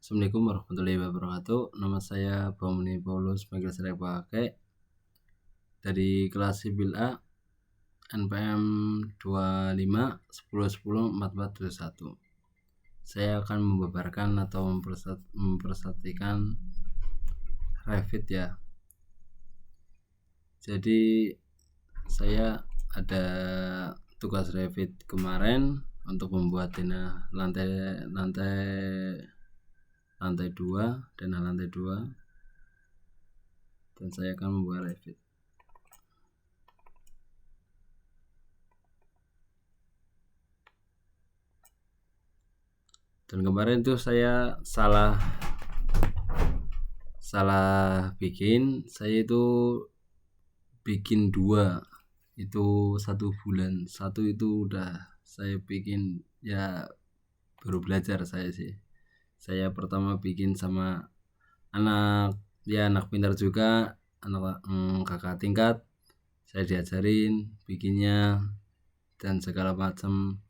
Assalamualaikum warahmatullahi wabarakatuh. Nama saya Bamuni Paulus, panggil saya pakai dari kelas Sibil A, NPM 25 10 10 44 21. Saya akan membabarkan atau mempresentasikan Revit ya. Jadi saya ada tugas Revit kemarin untuk membuat lantai 2 dan lantai 2, dan saya akan membuat Revit. Dan kemarin tuh saya salah bikin. Saya itu bikin 2 itu 1 bulan. 1 itu udah saya bikin ya, baru belajar saya sih. Saya pertama bikin sama anak pintar juga, anak kakak tingkat. Saya diajarin bikinnya dan segala macam,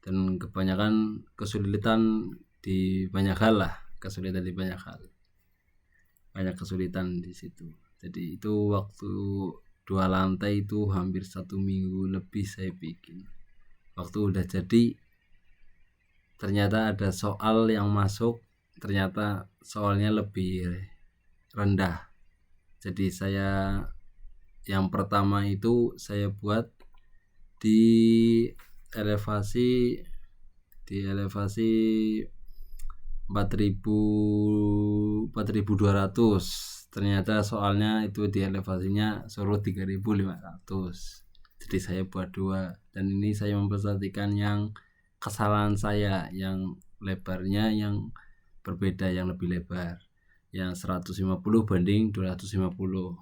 dan kebanyakan kesulitan di banyak hal, banyak kesulitan di situ. Jadi itu waktu 2 lantai itu hampir 1 minggu lebih saya bikin. Waktu udah jadi, ternyata ada soal yang masuk, ternyata soalnya lebih rendah. Jadi saya yang pertama itu saya buat di elevasi 4.200. Ternyata soalnya itu di elevasinya suruh 3.500. Jadi saya buat 2, dan ini saya mempresentasikan yang kesalahan saya, yang lebarnya yang berbeda, yang lebih lebar, yang 150 banding 250.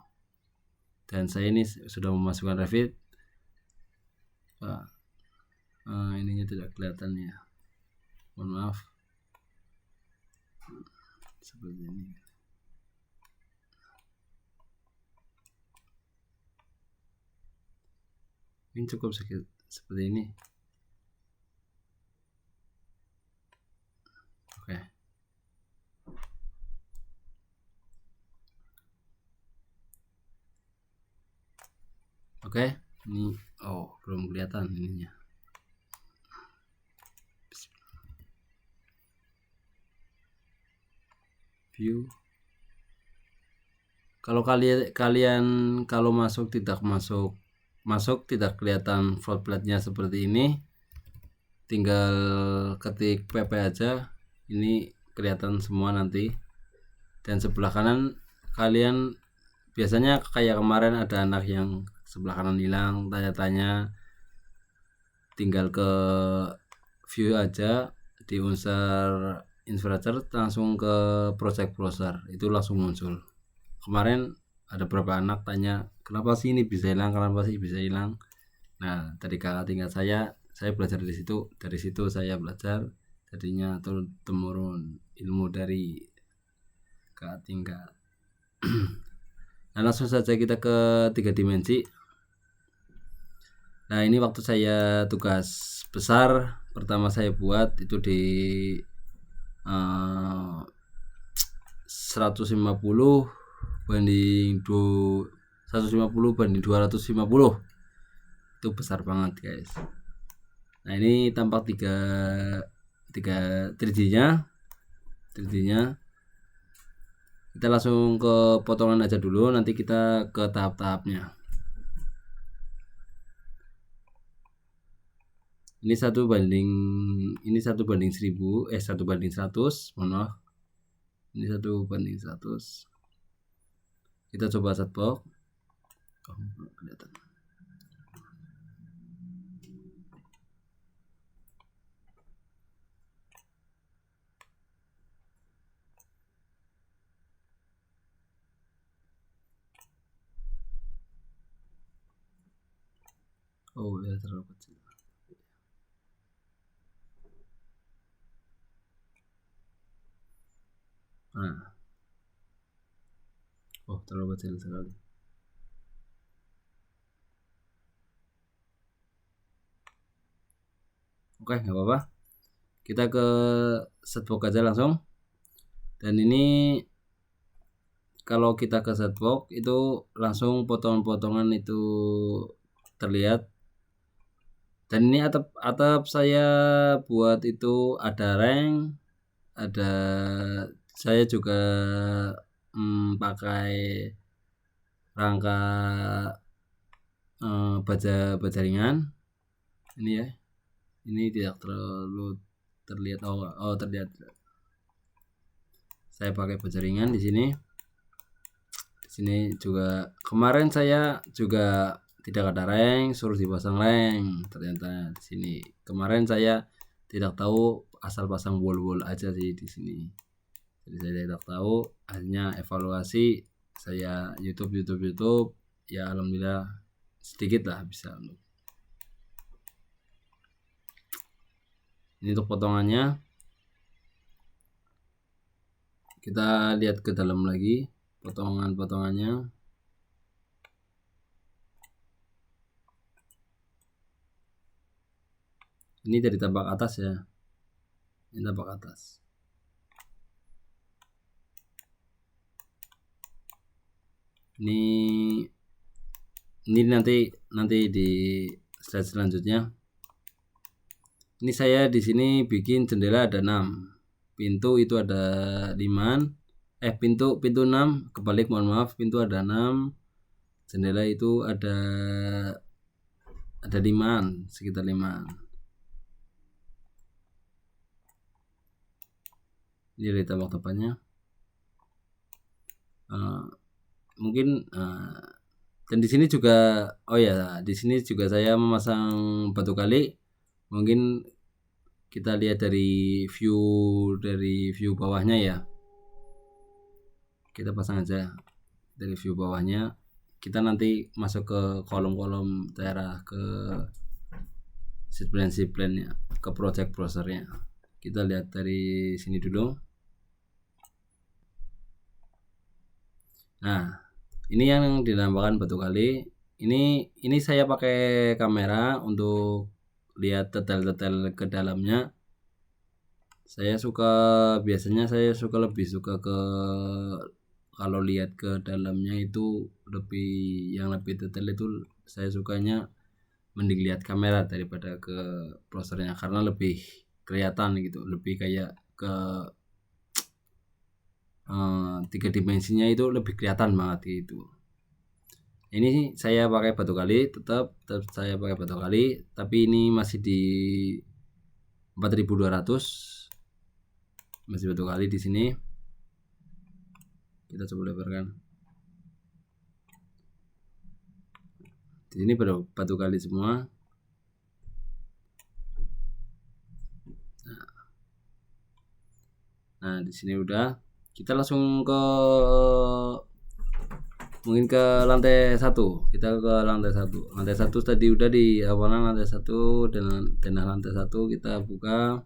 Dan saya ini sudah memasukkan Revit. Ininya tidak kelihatan ya, mohon maaf. Seperti ini. Ini cukup seperti ini. Oke, ini belum kelihatan ininya. View. Kalau kalian kalau masuk tidak kelihatan float plate-nya seperti ini, tinggal ketik PP aja, ini kelihatan semua nanti. Dan sebelah kanan kalian biasanya kayak kemarin ada anak yang sebelah kanan hilang, tanya-tanya, tinggal ke view aja, di unsur infrastructure langsung ke project browser, itu langsung muncul. Kemarin ada beberapa anak tanya, kenapa sih ini bisa hilang, Nah, dari kakak tingkat saya belajar dari situ saya belajar, jadinya turun temurun ilmu dari kakak tingkat. Nah, langsung saja kita ke 3 dimensi. Nah, ini waktu saya tugas besar pertama saya buat itu di 150 banding 250. Itu besar banget, guys. Nah, ini tampak 3 3D-nya. Kita langsung ke potongan aja dulu, nanti kita ke tahap-tahapnya. Ini 1 banding 100, mohon maaf. Ini 1 banding 100. Kita coba setbox. Kelihatan. Ya, terlalu kecil. Terlalu kecil sekali. Oke, nggak apa-apa. Kita ke setbox aja langsung. Dan ini kalau kita ke setbox itu langsung potongan-potongan itu terlihat. Dan ini atap saya buat itu ada rank, ada saya juga pakai rangka baja ringan. Ini ya, ini tidak terlalu terlihat. Oh terlihat. Saya pakai baja ringan di sini. Di sini juga kemarin saya juga tidak ada rank, suruh dipasang rank. Ternyata di sini kemarin saya tidak tahu, asal pasang wall aja sih di sini. Jadi saya tidak tahu, hanya evaluasi saya YouTube ya, alhamdulillah sedikit lah bisa. Ini untuk potongannya. Kita lihat ke dalam lagi potongannya. Ini dari tampak atas ya. Ini tampak atas. Ini nanti di slide selanjutnya. Ini saya di sini bikin jendela ada 6. Pintu itu ada 5. Pintu 6, kebalik, mohon maaf. Pintu ada 6. Jendela itu ada 5, sekitar 5. Ini dari tambak depannya. Mungkin dan di sini juga di sini juga saya memasang batu kali. Mungkin kita lihat dari view bawahnya ya. Kita pasang aja dari view bawahnya. Kita nanti masuk ke kolom-kolom daerah, ke sheet plan-nya, ke project browsernya. Kita lihat dari sini dulu. Nah, ini yang dinamakan batu kali. Ini saya pakai kamera untuk lihat detail-detail ke dalamnya. Biasanya saya lebih suka ke, kalau lihat ke dalamnya itu yang lebih detail itu saya sukanya mending lihat kamera daripada ke browsernya, karena lebih kelihatan gitu, lebih kayak ke 3 dimensinya itu lebih kelihatan banget gitu. Ini saya pakai batu kali, tetap saya pakai batu kali, tapi ini masih di 4200, masih batu kali di sini. Kita coba lebarkan. Di sini batu kali semua. Nah, di sini udah. Kita langsung mungkin ke lantai 1. Kita ke lantai 1. Lantai 1 tadi udah di awalan lantai 1, dan denah lantai 1 kita buka.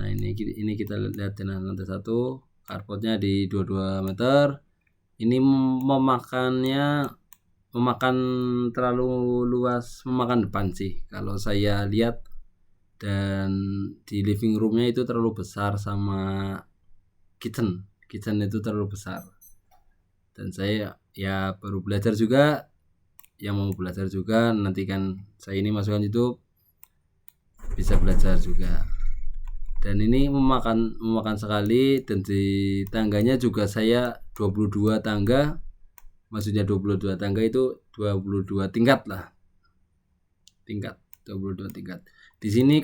Nah, ini kita lihat denah lantai 1. Carportnya di 22 meter. Ini memakan terlalu luas, memakan depan sih kalau saya lihat. Dan di living roomnya itu terlalu besar, sama kitchen itu terlalu besar. Dan saya ya baru belajar juga, yang mau belajar juga nanti kan saya ini masukkan YouTube, bisa belajar juga. Dan ini memakan sekali. Dan di tangganya juga saya 22 tangga, maksudnya 22 tangga itu 22 tingkat lah, 22 tingkat. Di sini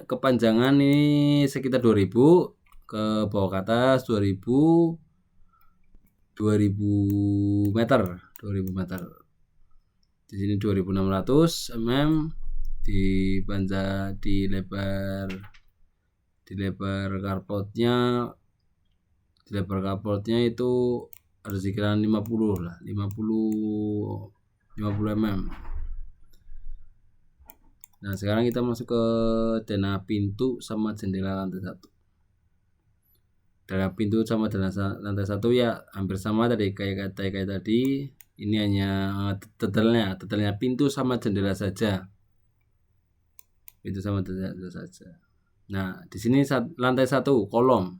kepanjangan ini sekitar 2000, ke bawah ke atas 2000 meter. Di sini 2600 mm. Di lebar carportnya itu ada sekitaran 50 mm. Nah, sekarang kita masuk ke denah pintu sama jendela lantai 1. Denah pintu sama denah lantai 1 ya hampir sama tadi, kayak tadi. Ini hanya detailnya pintu sama jendela saja. Nah, di sini lantai 1 kolom.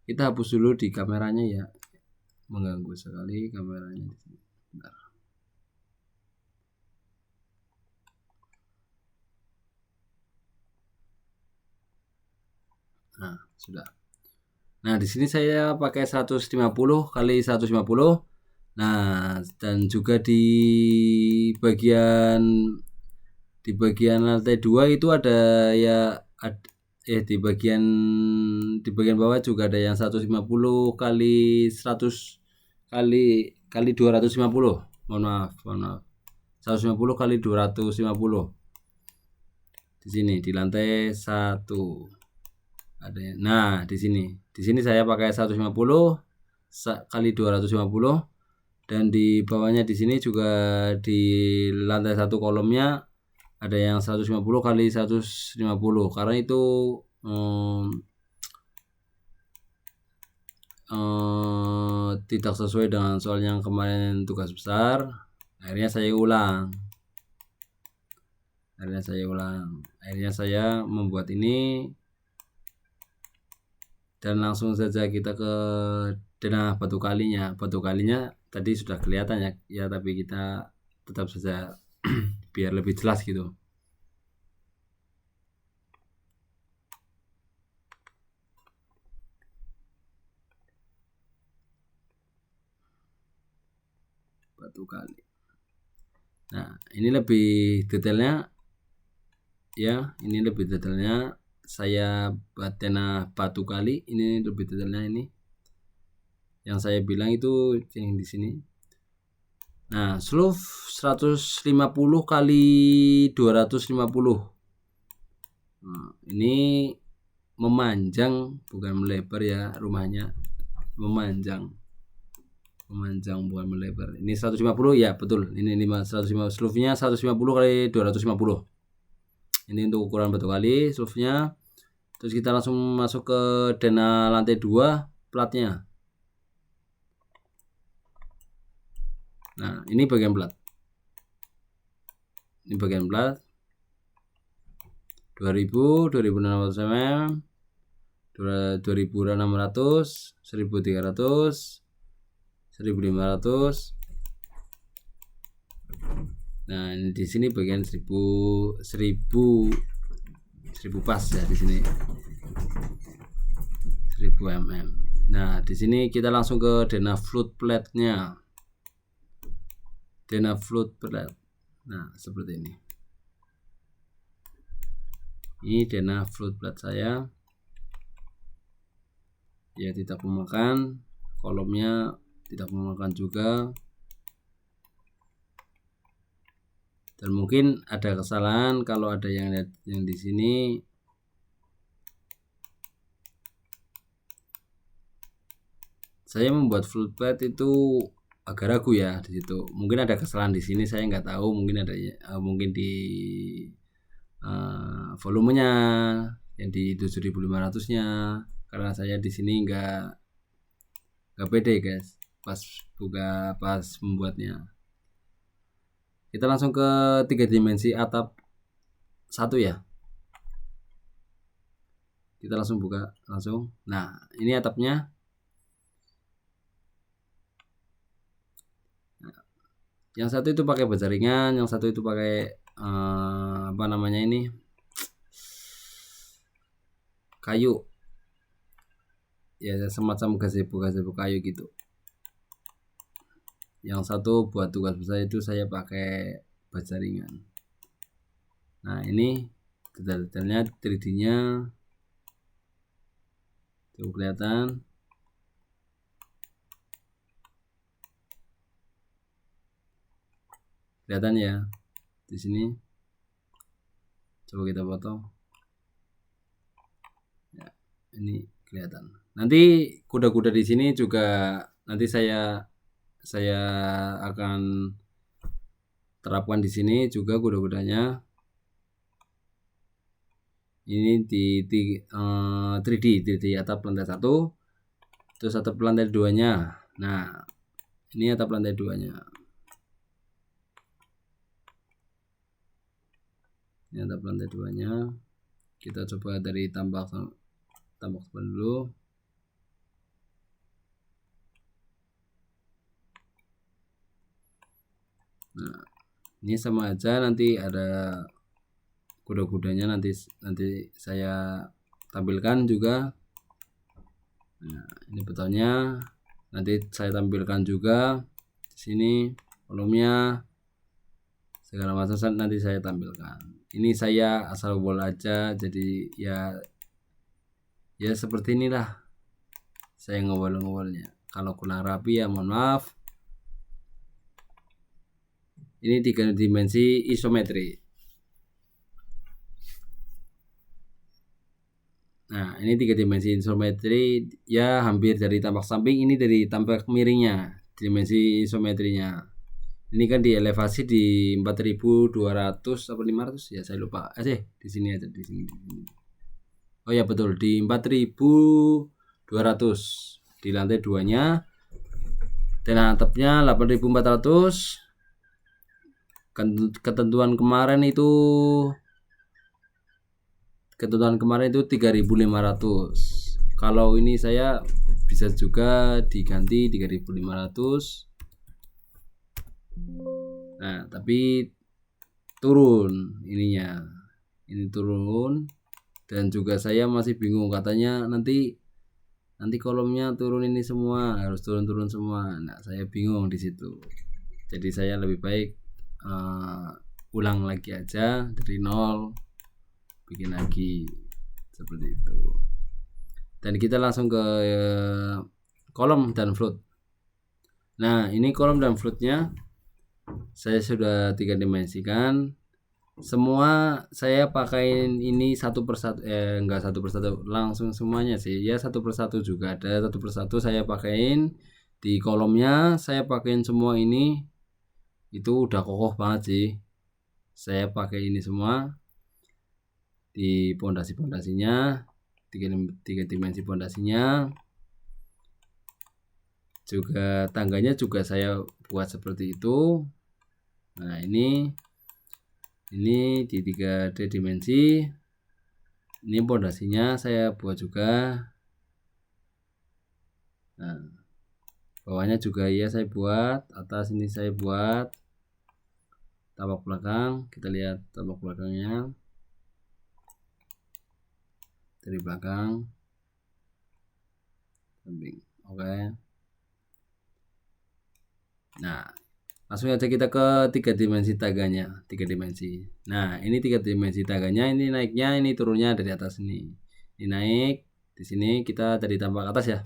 Kita hapus dulu di kameranya ya, mengganggu sekali kameranya di sini. Bentar. Nah, sudah. Nah, di sini saya pakai 150 kali 150. Nah, dan juga bagian di bagian lantai 2 itu ada ya di bagian bawah juga ada yang 150 kali 100 kali 250. Mohon maaf. 150 kali 250. Di sini di lantai 1 ada. Nah, di sini saya pakai 150 kali 250, dan di bawahnya di sini juga di lantai 1 kolomnya ada yang 150 kali 150, karena itu tidak sesuai dengan soal yang kemarin tugas besar. Akhirnya saya ulang. Akhirnya saya membuat ini, dan langsung saja kita ke denah batu kalinya. Batu kalinya tadi sudah kelihatan ya, tapi kita tetap saja biar lebih jelas gitu. Batu kali. Nah, ini lebih detailnya ya, saya buat denah batu kali. Ini lebih detailnya, ini yang saya bilang itu yang di sini. Nah, slope 150 kali 250. Nah, ini memanjang bukan melebar ya, rumahnya memanjang bukan melebar. Ini 150 ya, betul. Ini 150, slope-nya 150 kali 250. Ini untuk ukuran batu kali slope-nya. Terus kita langsung masuk ke denah lantai 2 platnya. Nah, ini bagian plat. 2000, 2600 mm, 2600, 1300, 1500. Nah, ini di sini bagian 1000 pas ya di sini. 1000 mm. Nah, di sini kita langsung ke denah float plate-nya. Denah float plate. Nah, seperti ini. Ini denah float plate saya. Ya, tidak memakan, kolomnya tidak memakan juga. Dan mungkin ada kesalahan kalau ada yang lihat yang di sini. Saya membuat float plate itu agak ragu ya di situ. Mungkin ada kesalahan di sini, saya nggak tahu. Mungkin ada mungkin di volumenya yang di 7500-nya. Karena saya di sini nggak pede guys pas membuatnya. Kita langsung ke 3 dimensi atap 1 ya. Kita langsung buka langsung. Nah, ini atapnya. Nah, yang satu itu pakai baja ringan, yang satu itu pakai apa namanya ini, kayu ya, semacam gazebo kayu gitu. Yang satu buat tugas besar itu saya pakai baja ringan. Nah, ini detail-detailnya 3D-nya tuh kelihatan. Kelihatan ya di sini. Coba kita potong. Ya, ini kelihatan. Nanti kuda-kuda di sini juga nanti saya akan terapkan di sini juga kuda-kudanya. Ini di 3D atap lantai 1, terus atap lantai 2-nya. Nah, ini atap lantai 2-nya. Ini atap lantai 2-nya. Kita coba dari tambak depan dulu. Nah, ini sama aja, nanti ada kuda-kudanya nanti saya tampilkan juga. Nah, ini betonnya nanti saya tampilkan juga di sini, kolomnya segala macam nanti saya tampilkan. Ini saya asal wall aja, jadi ya seperti inilah saya ngewol-ngewolnya. Kalau kurang rapi ya mohon maaf. Ini 3 dimensi isometri. Nah, ini 3 dimensi isometri, ya hampir dari tampak samping, ini dari tampak miringnya, dimensi isometrinya. Ini kan di elevasi di 4200 atau 500 ya, saya lupa. Di sini aja, di sini. Oh ya betul, di 4200 di lantai 2-nya. Dan atapnya 8400. Ketentuan kemarin itu 3500. Kalau ini saya bisa juga diganti 3500. Nah, tapi turun ininya. Ini turun, dan juga saya masih bingung, katanya nanti kolomnya turun, ini semua harus turun semua. Nah, saya bingung di situ. Jadi saya lebih baik ulang lagi aja dari nol, bikin lagi seperti itu. Dan kita langsung ke kolom dan float. Nah, ini kolom dan floatnya saya sudah 3 dimensikan. Semua saya pakaiin ini satu persatu, enggak satu persatu langsung semuanya sih ya, satu persatu juga ada, satu persatu saya pakaiin. Di kolomnya saya pakaiin semua ini, itu udah kokoh banget sih. Saya pakai ini semua di pondasinya, 3 dimensi pondasinya. Juga tangganya juga saya buat seperti itu. Nah, ini di 3D dimensi. Ini pondasinya saya buat juga. Nah, bawahnya juga ya saya buat, atas ini saya buat. Tapak belakang, kita lihat tapak belakangnya dari belakang, samping. Oke. Nah, langsung aja kita ke 3 dimensi taganya, 3 dimensi. Nah, ini 3 dimensi taganya, ini naiknya, ini turunnya dari atas ini. Ini naik, di sini kita dari tampak atas ya.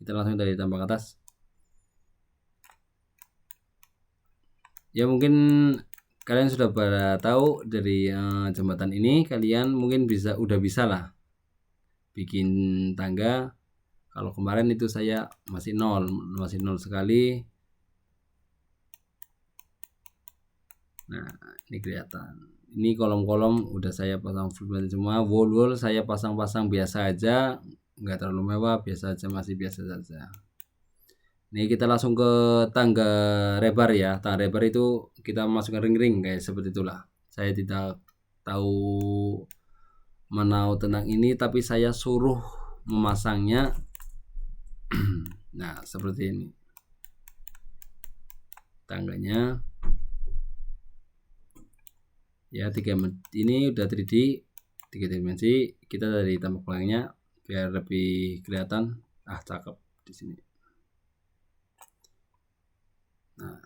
Kita langsung dari tampak atas. Ya mungkin kalian sudah pada tahu dari jembatan ini, kalian mungkin udah bisa lah bikin tangga. Kalau kemarin itu saya masih nol sekali. Nah, ini kelihatan. Ini kolom-kolom udah saya pasang full semua. Wall saya pasang biasa aja, nggak terlalu mewah, biasa aja, masih biasa saja. Nih kita langsung ke tangga rebar ya. Tangga rebar itu kita masukkan ring-ring kayak seperti itulah. Saya tidak tahu menau tentang ini, tapi saya suruh memasangnya. Nah, seperti ini tangganya ya. Ini udah 3D 3 dimensi. Kita dari tampak belakangnya biar lebih kelihatan. Cakep di sini. Nah,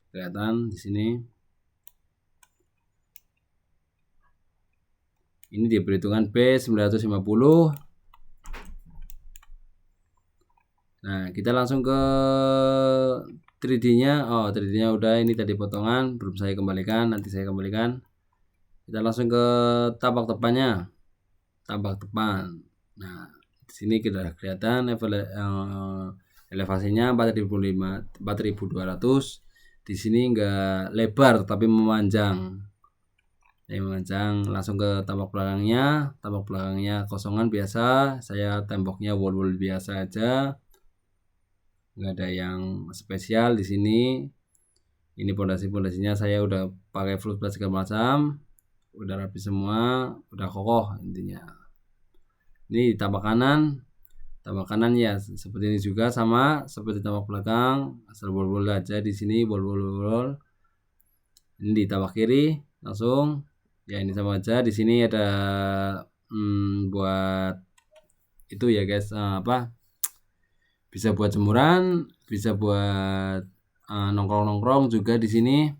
kelihatan di sini. Ini dia perhitungan B950. Nah, kita langsung ke 3D-nya. 3D-nya udah, ini tadi potongan belum saya kembalikan, nanti saya kembalikan. Kita langsung ke tapak depannya. Tapak depan. Nah, di sini kita kelihatan elevasinya 4200. Di sini enggak lebar tapi memanjang. Langsung ke tapak belakangnya. Tapak belakangnya kosongan biasa. Saya temboknya wall biasa aja. Enggak ada yang spesial di sini. Ini pondasinya saya udah pakai float plus segala macam. Udah rapi semua, udah kokoh intinya. Ini di tapak kanan Tambah kanan ya seperti ini juga, sama seperti tambah belakang, asal bol-bol aja di sini, bol-bol. Ini di tambah kiri langsung. Ya ini sama aja. Di sini ada buat itu ya guys, bisa buat jemuran, bisa buat nongkrong-nongkrong juga di sini.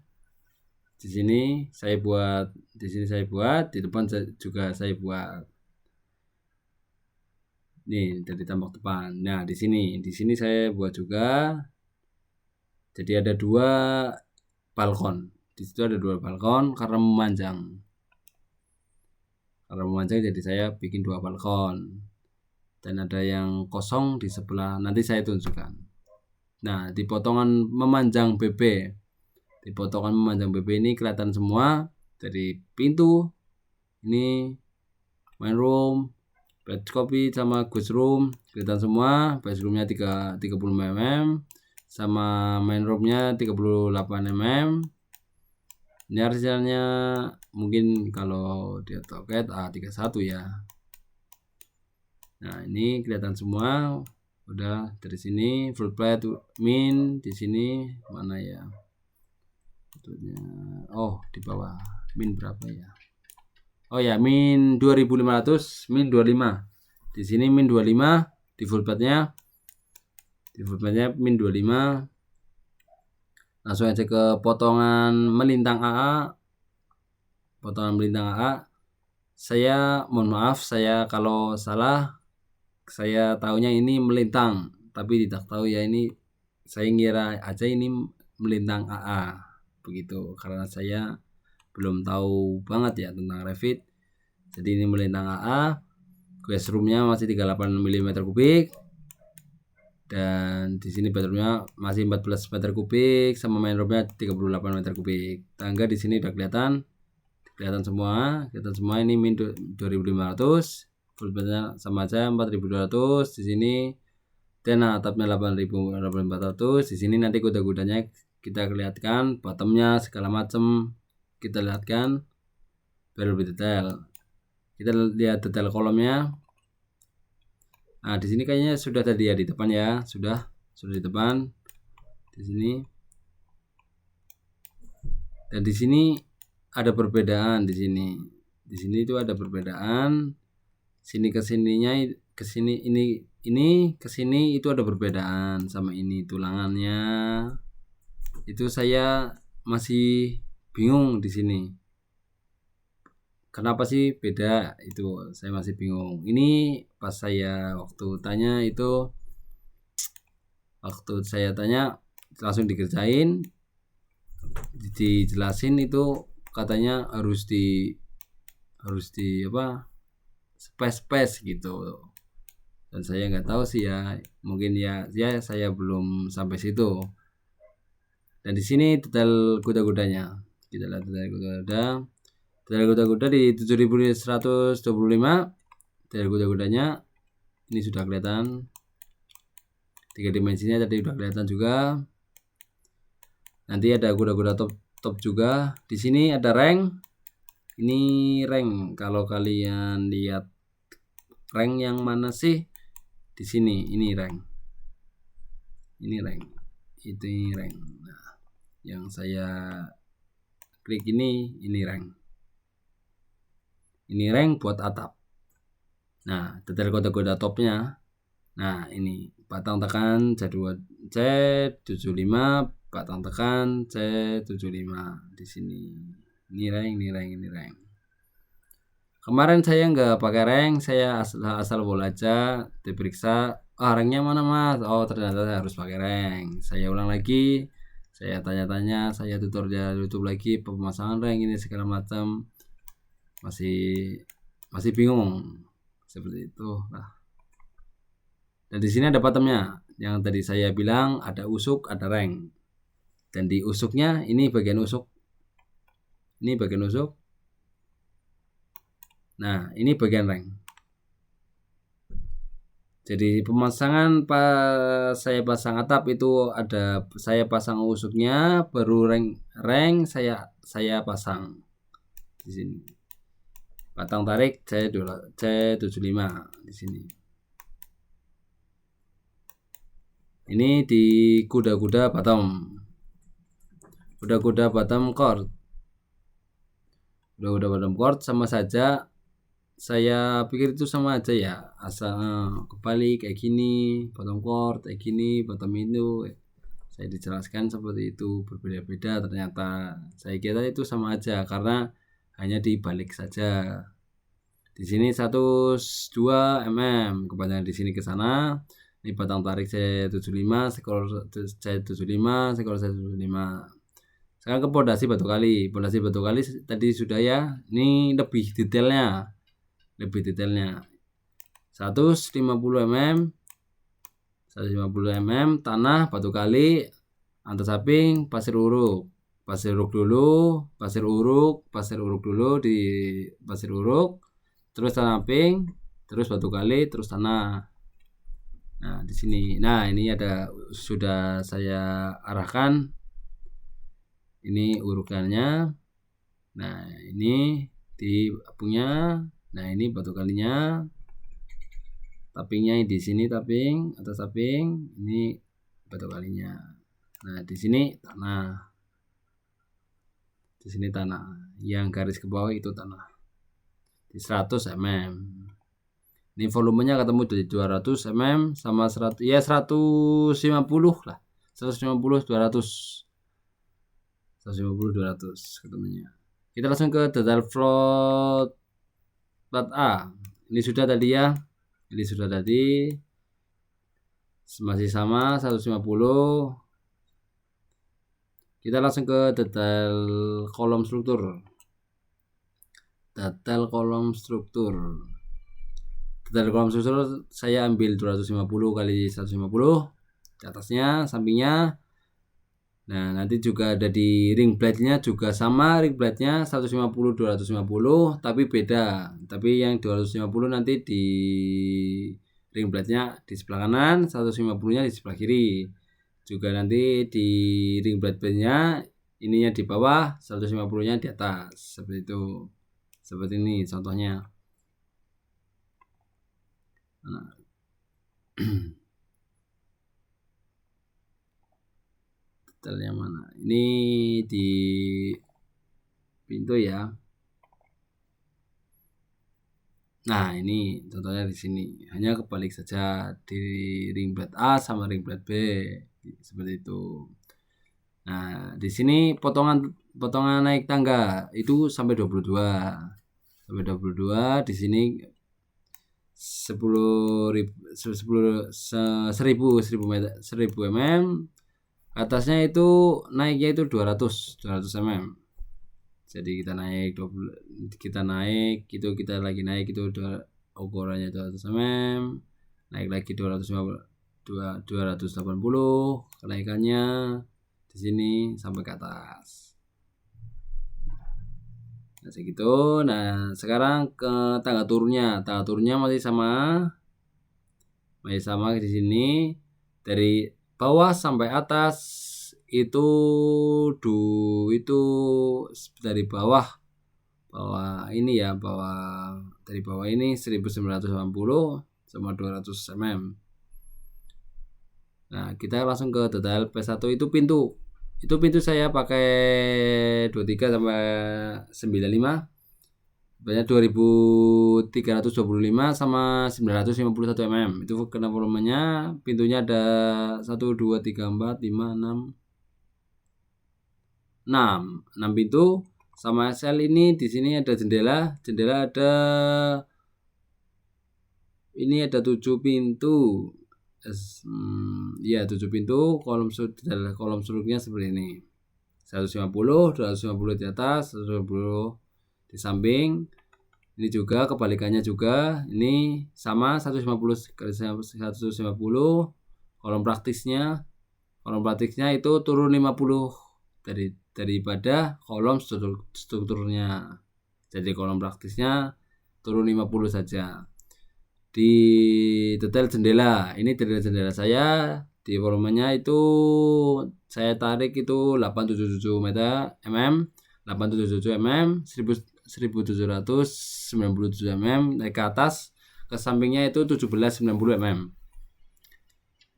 Di sini saya buat, di depan juga saya buat. Nih dari tambak depan. Nah, di sini saya buat juga. Jadi ada 2 balkon. Di situ ada 2 balkon karena memanjang. Jadi saya bikin 2 balkon. Dan ada yang kosong di sebelah, nanti saya tunjukkan. Nah, di potongan memanjang BB ini kelihatan semua dari pintu. Ini main room, bed copy sama guest room kelihatan semua. Bed roomnya 30 mm sama main roomnya 38 mm. Ini harganya mungkin kalau dia toket A31 ya. Nah, ini kelihatan semua. Udah dari sini full plate min, di sini mana ya? Oh, di bawah min berapa ya? Oh ya, min 2500, min 25. Di sini min 25 di full plate-nya. Di full plate-nya min 25. Langsung aja ke potongan melintang AA. Saya mohon maaf, saya kalau salah. Saya tahunya ini melintang, tapi tidak tahu ya, ini saya ngira aja ini melintang AA begitu, karena saya belum tahu banget ya tentang Revit. Jadi ini melintang AA. Guest roomnya masih 38 mm kubik, dan di sini bedroomnya masih 14 meter kubik, sama main roomnya 38 meter kubik. Tangga di sini udah kelihatan semua. Ini min 2500. Full bednya sama aja 4200 di sini, dan atapnya 8400. Di sini nanti kuda-kudanya kita lihatkan, bottomnya segala macam kita lihatkan biar lebih detail. Kita lihat detail kolomnya. Nah, di sini kayaknya sudah tadi ya di depan ya, sudah di depan di sini. Dan di sini ada perbedaan di sini. Di sini itu ada perbedaan. Sini ke sininya, ke sini ini ke sini itu ada perbedaan sama ini tulangannya. Itu saya masih bingung di sini. Kenapa sih beda? Itu saya masih bingung. Ini pas saya waktu saya tanya langsung dikerjain, dijelasin, itu katanya harus di space gitu. Dan saya nggak tahu sih ya, mungkin ya saya belum sampai situ. Dan di sini detail kuda-kudanya, kita lihat detail kuda di 7125. Detail kudanya ini sudah kelihatan, 3 dimensinya tadi udah kelihatan juga. Nanti ada kuda-kuda top juga. Di sini ada rank. Ini rank, kalau kalian lihat rank yang mana sih? Di sini ini rank. Ini rank. Itu rank. Nah, yang saya klik ini rank. Ini rank buat atap. Nah, detail kode-kode topnya. Nah, ini batang tekan C75, batang tekan C75 di sini. Ini rank. Kemarin saya nggak pakai rank, saya asal bola aja, diperiksa, ranknya mana mas? Oh, ternyata saya harus pakai rank. Saya ulang lagi, saya tanya-tanya, saya tutorial YouTube lagi pemasangan rank ini segala macam, masih bingung seperti itu. Nah, dan di sini ada bottomnya, yang tadi saya bilang ada usuk, ada rank. Dan di usuknya ini bagian usuk. Nah, ini bagian rank. Jadi pemasangan pas saya pasang atap itu ada, saya pasang usuknya, baru rank saya pasang di sini. Batang tarik C75 di sini. Ini di kuda-kuda bottom. Kuda-kuda bottom chord. Kuda-kuda bottom chord sama saja. Saya pikir itu sama aja ya, asal kebalik kayak gini, bottom chord kayak gini, bottom itu. Saya dijelaskan seperti itu, berbeda-beda ternyata. Saya kira itu sama aja karena hanya dibalik saja. Di sini 102 mm, kepanjangan di sini ke sana. Ini batang tarik saya 75, skor saya 75, skor saya 75. Sekarang ke pondasi batu kali. Pondasi batu kali tadi sudah ya. Ini lebih detailnya. 150 mm. 150 mm tanah batu kali, antar samping pasir uruk. Pasir uruk dulu, pasir uruk dulu di pasir uruk, terus tanah samping, terus batu kali, terus tanah. Nah, di sini. Nah, ini ada sudah saya arahkan. Ini urukannya. Nah, ini di punya. Nah, ini batu kalinya. Tappingnya di sini tapping, atas tapping, ini batu kalinya. Nah, di sini tanah. Di sini tanah. Yang garis ke bawah itu tanah. Di 100 mm. Ini volumenya ketemu dari 200 mm sama 100 ya 150 lah. 150 200. 150 200 ketemunya. Kita langsung ke detail float plat A. Ini sudah tadi ya. Ini sudah tadi. Masih sama 150. Kita langsung ke detail kolom struktur. Detail kolom struktur. Detail kolom struktur saya ambil 250 kali 150 di atasnya, sampingnya. Nah, nanti juga ada di ring blade-nya juga sama, ring blade-nya 150 250 tapi beda. Tapi yang 250 nanti di ring blade-nya di sebelah kanan, 150-nya di sebelah kiri. Juga nanti di ring blade-nya ininya di bawah, 150-nya di atas. Seperti itu. Seperti ini contohnya. Nah. Detailnya mana? Ini di pintu ya. Nah, ini contohnya di sini. Hanya kebalik saja di ring blade A sama ring blade B. Seperti itu. Nah, di sini potongan naik tangga itu sampai 22. Sampai 22 di sini 1000 mm. Atasnya itu naiknya itu 200 mm. Jadi kita naik itu kita lagi naik itu ukurannya 200 mm. Naik lagi 280 kenaikannya di sini sampai ke atas. Nah, segitu. Nah, sekarang ke tangga turunnya. Tangga turunnya masih sama di sini. Dari bawah sampai atas itu dari bawah ini ya, dari bawah ini 1980 sama 200 mm. Nah, kita langsung ke detail P1 itu pintu. Itu pintu saya pakai 23 sampai 95. Banyak 2325 sama 951 mm. Itu kena volumenya. Pintunya ada 1 2 3 4 5 6 pintu. Sama sel ini di sini ada jendela. Jendela ada ini ada 7 pintu. Ya 7 pintu. Kolom struknya seperti ini. 150, 250 di atas, 150 di samping. Ini juga kebalikannya juga. Ini sama 150 kali 150. Kolom praktisnya itu turun 50 daripada kolom strukturnya. Jadi kolom praktisnya turun 50 saja. Di detail jendela, ini detail jendela saya di volumenya itu saya tarik itu 877 mm, 877 mm, 1797 mm naik ke atas, ke sampingnya itu 1790 mm.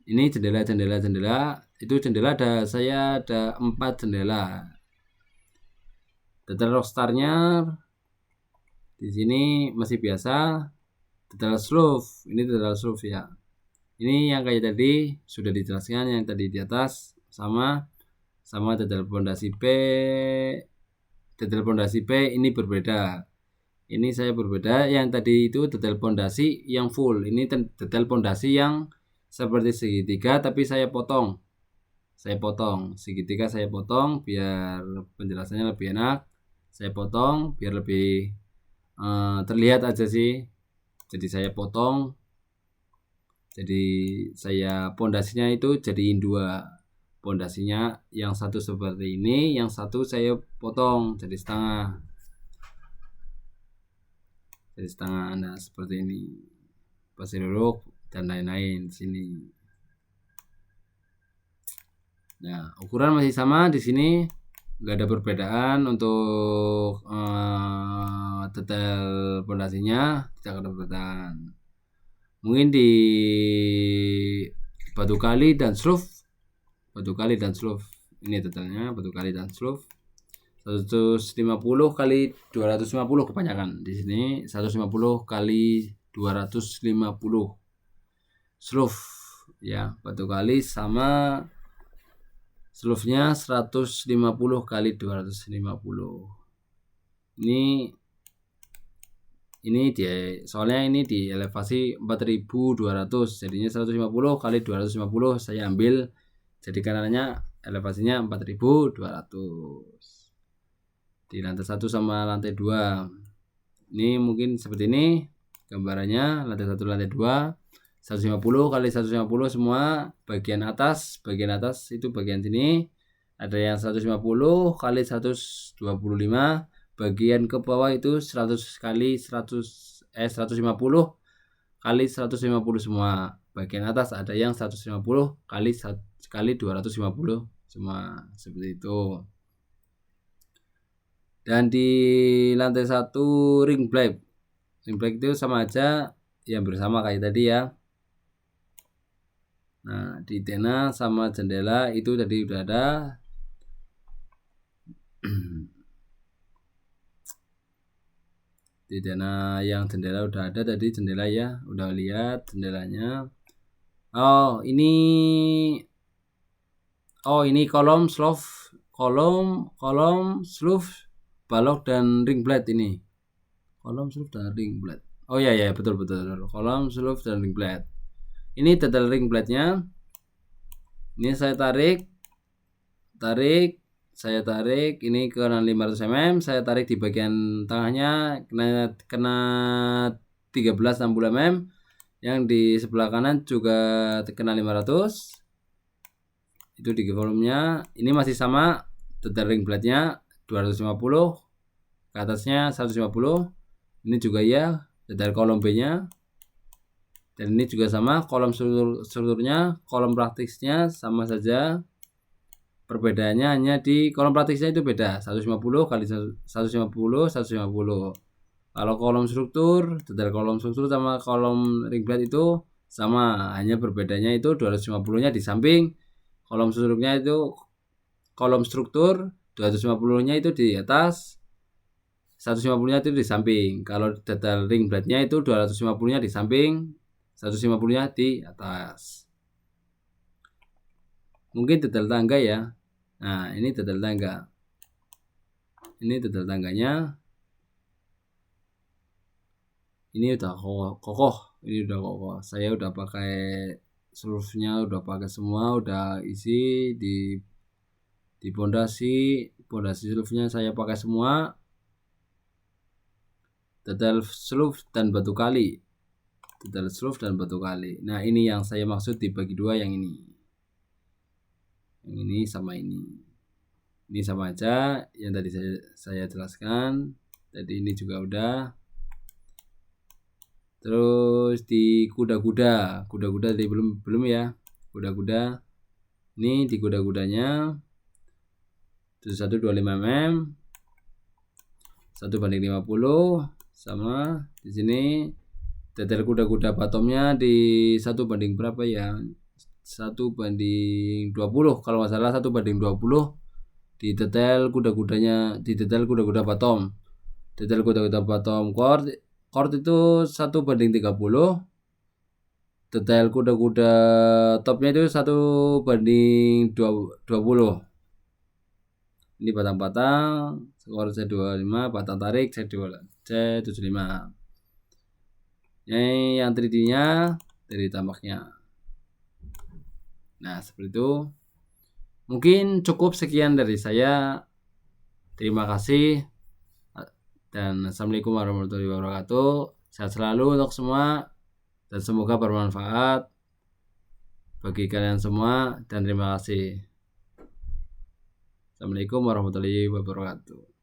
Ini jendela itu jendela saya ada 4 jendela. Detail rockstarnya di sini masih biasa. Detail roof, ini detail roof ya. Ini yang kayak tadi sudah dijelaskan, yang tadi di atas sama detail pondasi B. Detail pondasi B ini berbeda. Ini saya berbeda. Yang tadi itu detail pondasi yang full. Ini detail pondasi yang seperti segitiga tapi saya potong. Segitiga saya potong biar penjelasannya lebih enak. Saya potong biar lebih terlihat aja sih. Jadi saya potong. Jadi saya pondasinya itu jadiin 2. Pondasinya yang satu seperti ini, yang satu saya potong jadi setengah. Nah seperti ini. Pasir ruruk dan lain-lain di sini. Nah, ukuran masih sama di sini, nggak ada perbedaan untuk detail pondasinya, tidak ada perbedaan. Mungkin di batu kali dan roof ini detailnya batu kali dan roof 150 kali 250 kebanyakan di sini 150 kali 250 roof ya, batu kali sama slope-nya 150 kali 250. Ini dia, soalnya ini di elevasi 4200, jadinya 150 kali 250 saya ambil jadi kanannya elevasinya 4200 di lantai 1 sama lantai 2. Ini mungkin seperti ini gambarannya, lantai 1 lantai 2 150 kali 150 semua. Bagian atas itu bagian sini ada yang 150 kali 125. Bagian ke bawah itu 100 kali 150 kali 150 semua. Bagian atas ada yang 150 kali 250 semua, seperti itu. Dan di lantai 1 ring black itu sama aja yang bersama kayak tadi ya. Nah, di tena sama jendela itu tadi udah ada. Di tena yang jendela udah ada tadi, jendela ya, udah lihat jendelanya. Oh, ini kolom slope, balok dan ring blade ini. Kolom slope dan ring blade. Oh ya betul. Kolom slope dan ring blade. Ini detail ring blade-nya. Ini saya tarik. Saya tarik ini ke 500 mm, saya tarik di bagian tengahnya kena 1360 mm. Yang di sebelah kanan juga kena 500. Itu di volumenya. Ini masih sama, detail ring blade-nya 250, ke atasnya 150. Ini juga ya, detail kolom B-nya. Dan ini juga sama, kolom strukturnya, kolom praktisnya sama saja. Perbedaannya hanya di kolom praktisnya itu beda, 150 kali 150. Kalau kolom struktur, detail kolom struktur sama kolom ring blade itu sama, hanya perbedaannya itu 250-nya di samping, kolom strukturnya itu kolom struktur 250-nya itu di atas, 150-nya itu di samping. Kalau detail ring blade-nya itu 250-nya di samping, 150-nya di atas. Mungkin detail tangga ya. Nah, ini detail tangga. Ini detail tangganya. Ini udah kokoh. Saya udah pakai seluruhnya, udah pakai semua, udah isi di pondasi seluruhnya saya pakai semua. Detail seluf dan batu kali. Nah, ini yang saya maksud di bagi 2 yang ini. Yang ini sama ini. Ini sama aja yang tadi saya jelaskan. Tadi ini juga udah. Terus di kuda-kuda tadi belum ya. Kuda-kuda. Ini di kuda-kudanya 125 mm. 1:50 sama di sini detail kuda-kuda bottomnya di 1 banding berapa ya? 1:20, kalau nggak salah 1:20 di detail kuda-kuda bottom. Detail kuda-kuda bottom court itu 1:30. Detail kuda-kuda topnya itu 1:20. Ini batang-batang, skor C25, batang tarik C75. Ini yang 3D-nya dari tampaknya. Nah, seperti itu. Mungkin cukup sekian dari saya. Terima kasih. Dan assalamualaikum warahmatullahi wabarakatuh. Sehat selalu untuk semua. Dan semoga bermanfaat bagi kalian semua. Dan terima kasih. Assalamualaikum warahmatullahi wabarakatuh.